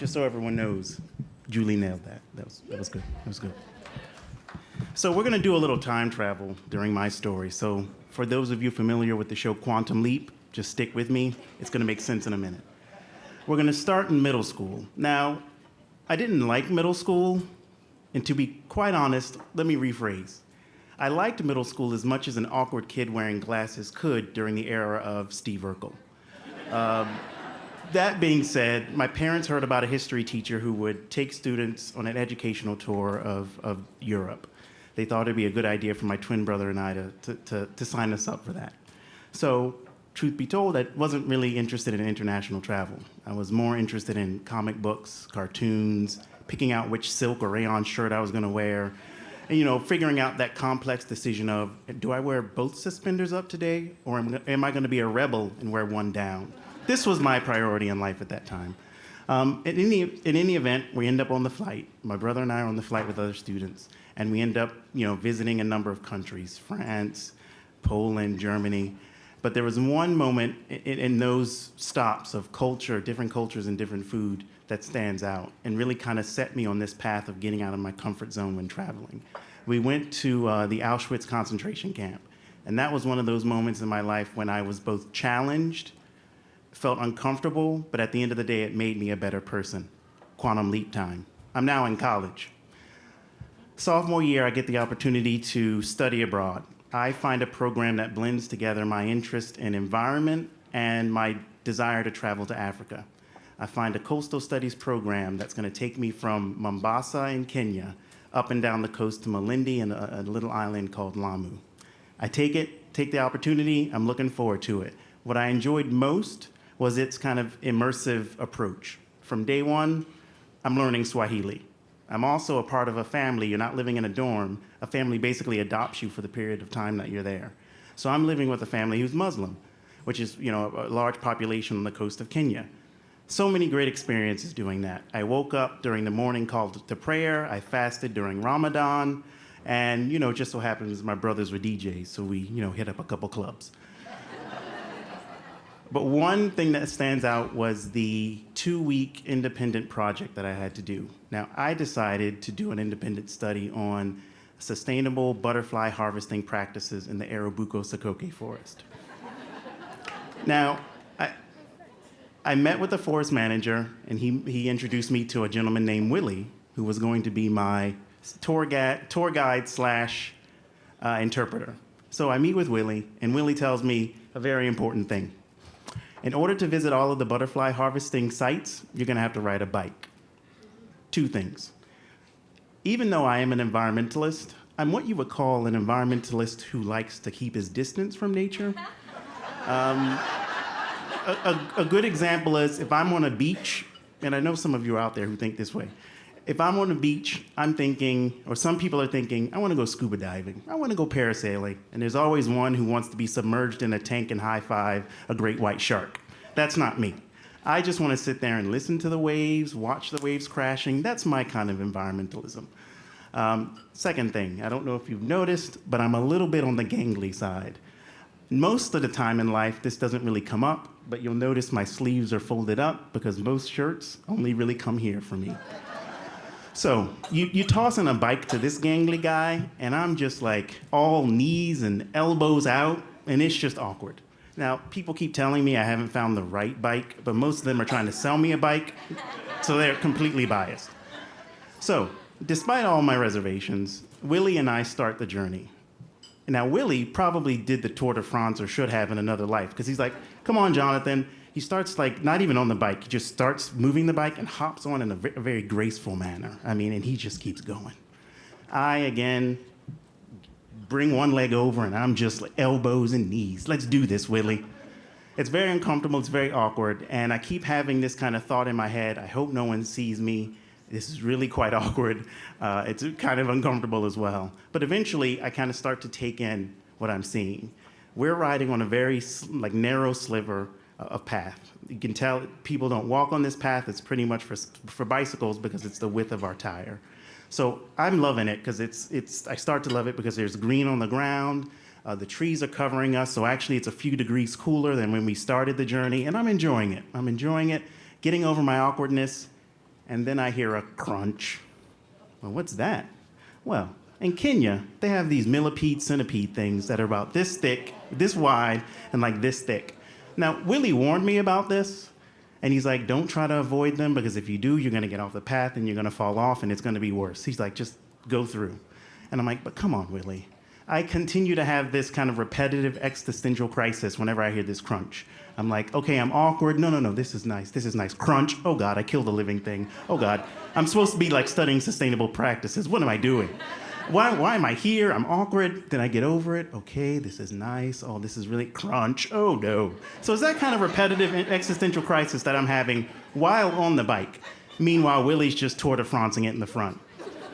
Just so everyone knows, Julie nailed that. That was good. That was good. So we're going to do a little time travel during my story. So for those of you familiar with the show Quantum Leap, just stick with me. It's going to make sense in a minute. We're going to start in middle school. Now, I didn't like middle school, and to be quite honest, let me rephrase. I liked middle school as much as an awkward kid wearing glasses could during the era of Steve Urkel. That being said, my parents heard about a history teacher who would take students on an educational tour of Europe. They thought it'd be a good idea for my twin brother and I to sign us up for that. So, truth be told, I wasn't really interested in international travel. I was more interested in comic books, cartoons, picking out which silk or rayon shirt I was going to wear, and, figuring out that complex decision of, do I wear both suspenders up today, or am I going to be a rebel and wear one down? This was my priority in life at that time. In any event, we end up on the flight. My brother and I are on the flight with other students, and we end up, visiting a number of countries: France, Poland, Germany. But there was one moment in those stops of culture, different cultures and different food, that stands out and really kind of set me on this path of getting out of my comfort zone when traveling. We went to the Auschwitz concentration camp, and that was one of those moments in my life when I was both challenged, felt uncomfortable, but at the end of the day, it made me a better person. Quantum leap time. I'm now in college. Sophomore year, I get the opportunity to study abroad. I find a program that blends together my interest in environment and my desire to travel to Africa. I find a coastal studies program that's going to take me from Mombasa in Kenya up and down the coast to Malindi and a little island called Lamu. I take the opportunity. I'm looking forward to it. What I enjoyed most was its kind of immersive approach. From day one, I'm learning Swahili. I'm also a part of a family. You're not living in a dorm. A family basically adopts you for the period of time that you're there. So I'm living with a family who's Muslim, which is, a large population on the coast of Kenya. So many great experiences doing that. I woke up during the morning call to prayer. I fasted during Ramadan. And, it just so happens my brothers were DJs, so we, hit up a couple clubs. But one thing that stands out was the 2-week independent project that I had to do. Now, I decided to do an independent study on sustainable butterfly harvesting practices in the Arabuko-Sokoke forest. Now, I met with the forest manager, and he introduced me to a gentleman named Willie, who was going to be my tour guide slash interpreter. So I meet with Willie, and Willie tells me a very important thing. In order to visit all of the butterfly harvesting sites, you're going to have to ride a bike. 2 things. Even though I am an environmentalist, I'm what you would call an environmentalist who likes to keep his distance from nature. A good example is if I'm on a beach, and I know some of you are out there who think this way. If I'm on a beach, I'm thinking, or some people are thinking, I want to go scuba diving. I want to go parasailing. And there's always one who wants to be submerged in a tank and high-five a great white shark. That's not me. I just want to sit there and listen to the waves, watch the waves crashing. That's my kind of environmentalism. Second thing, I don't know if you've noticed, but I'm a little bit on the gangly side. Most of the time in life, this doesn't really come up, but you'll notice my sleeves are folded up because most shirts only really come here for me. So you toss in a bike to this gangly guy, and I'm just like all knees and elbows out, and it's just awkward. Now, people keep telling me I haven't found the right bike, but most of them are trying to sell me a bike, so they're completely biased. So, despite all my reservations, Willie and I start the journey. Now, Willie probably did the Tour de France or should have in another life, because he's like, come on, Jonathan. He starts not even on the bike. He just starts moving the bike and hops on in a very graceful manner. And he just keeps going. I, again, bring one leg over, and I'm just like elbows and knees. Let's do this, Willie. It's very uncomfortable. It's very awkward. And I keep having this kind of thought in my head. I hope no one sees me. This is really quite awkward. It's kind of uncomfortable as well. But eventually, I kind of start to take in what I'm seeing. We're riding on a very narrow sliver of path. You can tell people don't walk on this path. It's pretty much for bicycles because it's the width of our tire. So I'm loving it because I start to love it because there's green on the ground. The trees are covering us, so actually it's a few degrees cooler than when we started the journey, and I'm enjoying it. I'm enjoying it, getting over my awkwardness, and then I hear a crunch. Well, what's that? Well, in Kenya, they have these millipede centipede things that are about this thick, this wide, and like this thick. Now, Willie warned me about this, and he's like, don't try to avoid them, because if you do, you're gonna get off the path and you're gonna fall off and it's gonna be worse. He's like, just go through. And I'm like, but come on, Willie. I continue to have this kind of repetitive existential crisis whenever I hear this crunch. I'm like, okay, I'm awkward. No, this is nice. This is nice. Crunch. Oh God, I killed a living thing. Oh God, I'm supposed to be like studying sustainable practices. What am I doing? Why am I here? I'm awkward. Then I get over it. Okay, this is nice. Oh, this is really crunch. Oh no. So it's that kind of repetitive existential crisis that I'm having while on the bike. Meanwhile, Willie's just Tour de Francing it in the front.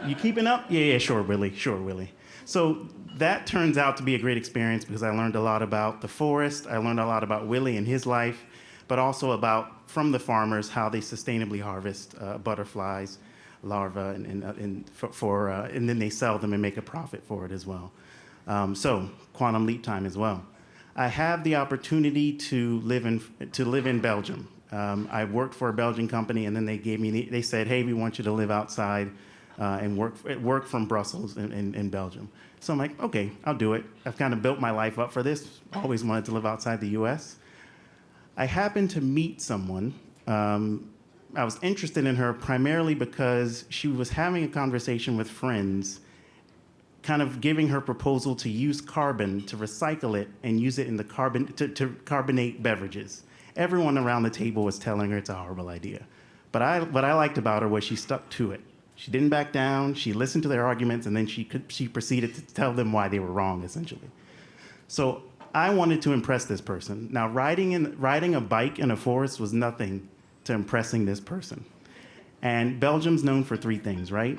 You keeping up? Yeah, sure, Willie. Sure, Willie. So that turns out to be a great experience because I learned a lot about the forest. I learned a lot about Willie and his life, but also about, from the farmers, how they sustainably harvest butterflies, larvae, and then they sell them and make a profit for it as well. So quantum leap time as well. I have the opportunity to live in Belgium. I worked for a Belgian company, and then they said, hey, we want you to live outside and work from Brussels in Belgium. So I'm like, okay, I'll do it. I've kind of built my life up for this. Always wanted to live outside the US. I happened to meet someone. I was interested in her primarily because she was having a conversation with friends, kind of giving her proposal to use carbon, to recycle it, and use it in the to carbonate beverages. Everyone around the table was telling her it's a horrible idea. But what I liked about her was she stuck to it. She didn't back down. She listened to their arguments, and then she proceeded to tell them why they were wrong, essentially. So I wanted to impress this person. Now, riding a bike in a forest was nothing to impressing this person. And Belgium's known for three things, right?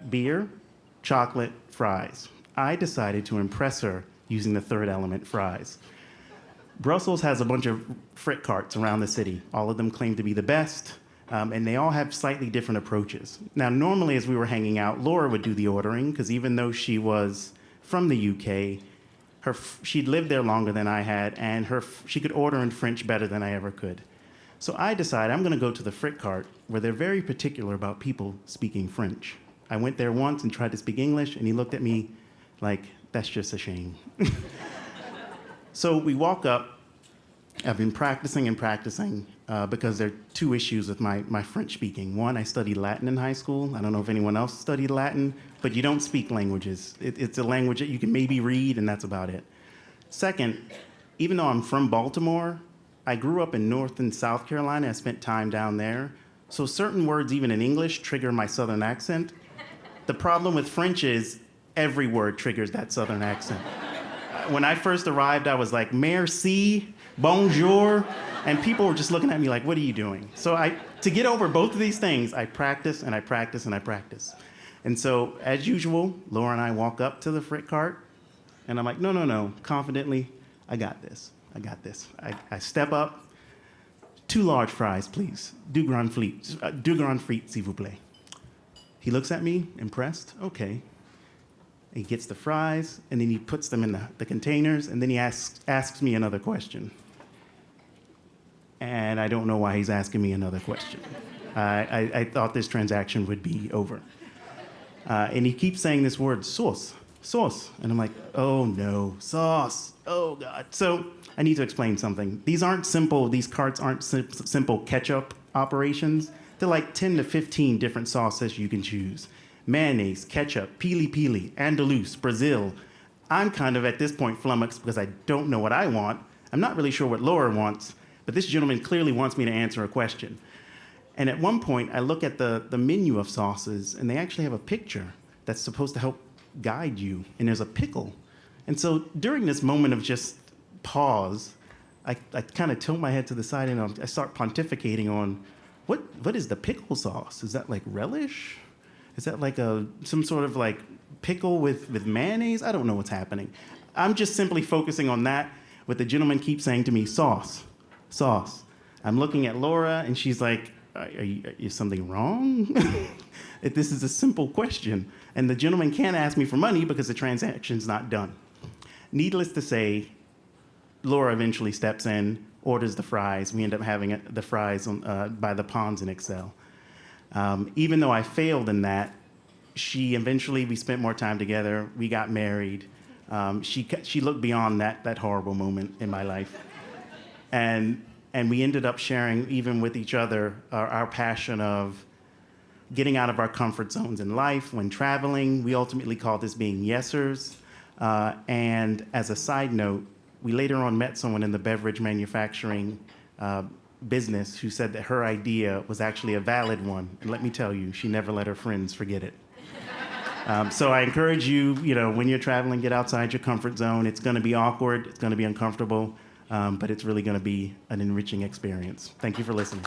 Beer, chocolate, fries. I decided to impress her using the third element, fries. Brussels has a bunch of frit carts around the city. All of them claim to be the best. And they all have slightly different approaches. Now, normally as we were hanging out, Laura would do the ordering, because even though she was from the UK, she'd lived there longer than I had, and she could order in French better than I ever could. So I decided I'm going to go to the frit cart, where they're very particular about people speaking French. I went there once and tried to speak English, and he looked at me like, that's just a shame. So we walk up. I've been practicing and practicing because there are two issues with my French speaking. One, I studied Latin in high school. I don't know if anyone else studied Latin, but you don't speak languages. It's a language that you can maybe read, and that's about it. Second, even though I'm from Baltimore, I grew up in North and South Carolina. I spent time down there. So certain words, even in English, trigger my Southern accent. The problem with French is every word triggers that Southern accent. When I first arrived, I was like, merci, bonjour, and people were just looking at me like, what are you doing? So to get over both of these things, I practice and I practice and I practice. And so, as usual, Laura and I walk up to the frit cart, and I'm like, no, confidently, I got this. I step up, 2 large fries, please. Deux grands frites, s'il vous plaît. He looks at me, impressed, okay. He gets the fries, and then he puts them in the containers, and then he asks me another question. And I don't know why he's asking me another question. I thought this transaction would be over. And he keeps saying this word, sauce. And I'm like, oh no, sauce, oh God. So I need to explain something. These carts aren't simple ketchup operations. They're like 10 to 15 different sauces you can choose. Mayonnaise, ketchup, pili, Andalus, Brazil. I'm kind of at this point flummoxed because I don't know what I want. I'm not really sure what Laura wants, but this gentleman clearly wants me to answer a question. And at one point, I look at the menu of sauces, and they actually have a picture that's supposed to help guide you, and there's a pickle. And so during this moment of just pause, I kind of tilt my head to the side, and I start pontificating on, what is the pickle sauce? Is that like relish? Is that like some sort of like pickle with mayonnaise? I don't know what's happening. I'm just simply focusing on that, what the gentleman keeps saying to me, sauce. I'm looking at Laura, and she's like, is something wrong? This is a simple question. And the gentleman can't ask me for money because the transaction's not done. Needless to say, Laura eventually steps in, orders the fries. We end up having the fries by the ponds in Excel. Even though I failed in that, we spent more time together. We got married. She looked beyond that horrible moment in my life. And we ended up sharing, even with each other, our passion of getting out of our comfort zones in life when traveling. We ultimately call this being yesers. And as a side note, we later on met someone in the beverage manufacturing business who said that her idea was actually a valid one. And let me tell you, she never let her friends forget it. So I encourage you, when you're traveling, get outside your comfort zone. It's going to be awkward. It's going to be uncomfortable. But it's really going to be an enriching experience. Thank you for listening.